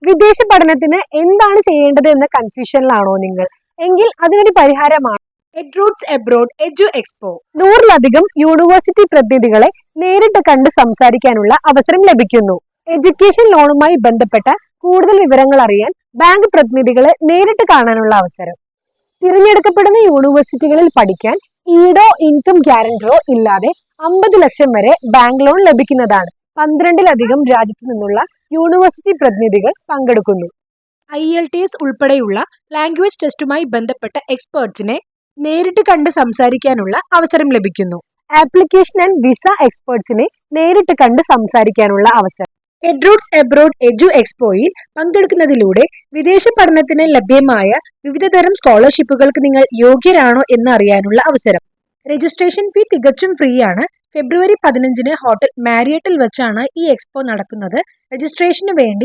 വിദേശ പഠനത്തിന് എന്താണ് ചെയ്യേണ്ടത് എന്ന കൺഫ്യൂഷനിലാണോ നിങ്ങൾ? എങ്കിൽ അതിനൊരു പരിഹാരമാണ് എഡ്രൂട്ട്സ് എബ്രോഡ് എഡ്യു എക്സ്പോ. 100-ലധികം യൂണിവേഴ്സിറ്റി പ്രതിനിധികളെ നേരിട്ട് കണ്ട് സംസാരിക്കാനുള്ള അവസരം ലഭിക്കുന്നു. എഡ്യൂക്കേഷൻ ലോണുമായി ബന്ധപ്പെട്ട കൂടുതൽ വിവരങ്ങൾ അറിയാൻ ബാങ്ക് പ്രതിനിധികളെ നേരിട്ട് കാണാനുള്ള അവസരം. തിരഞ്ഞെടുക്കപ്പെടുന്ന യൂണിവേഴ്സിറ്റികളിൽ പഠിക്കാൻ ഈടോ ഇൻകം ഗ്യാരണ്ടറോ ഇല്ലാതെ 50 ലക്ഷം വരെ ബാങ്ക് ലോൺ ലഭിക്കുന്നതാണ്. 12-ലധികം രാജ്യത്തു നിന്നുള്ള യൂണിവേഴ്സിറ്റി പ്രതിനിധികൾ പങ്കെടുക്കുന്നു. IELTS ഉൾപ്പെടെയുള്ള ലാംഗ്വേജ് ടെസ്റ്റുമായി ബന്ധപ്പെട്ട എക്സ്പേർട്സിനെ നേരിട്ട് കണ്ട് സംസാരിക്കാനുള്ള അവസരം ലഭിക്കുന്നു. ആപ്ലിക്കേഷൻ ആൻഡ് വിസ എക്സ്പേർട്സിനെ നേരിട്ട് കണ്ട് സംസാരിക്കാനുള്ള അവസരം. എഡ്രൂട്ട്സ് എബ്രോഡ് എഡ്യു എക്സ്പോയിൽ പങ്കെടുക്കുന്നതിലൂടെ വിദേശ പഠനത്തിന് ലഭ്യമായ വിവിധതരം സ്കോളർഷിപ്പുകൾക്ക് നിങ്ങൾ യോഗ്യരാണോ എന്ന് അറിയാനുള്ള അവസരം. രജിസ്ട്രേഷൻ ഫീ തികച്ചും ഫ്രീ ആണ്. ഫെബ്രുവരി 15-ന് ഹോട്ടൽ മാരിയറ്റിൽ വെച്ചാണ് ഈ എക്സ്പോ നടക്കുന്നത്. രജിസ്ട്രേഷന് വേണ്ടി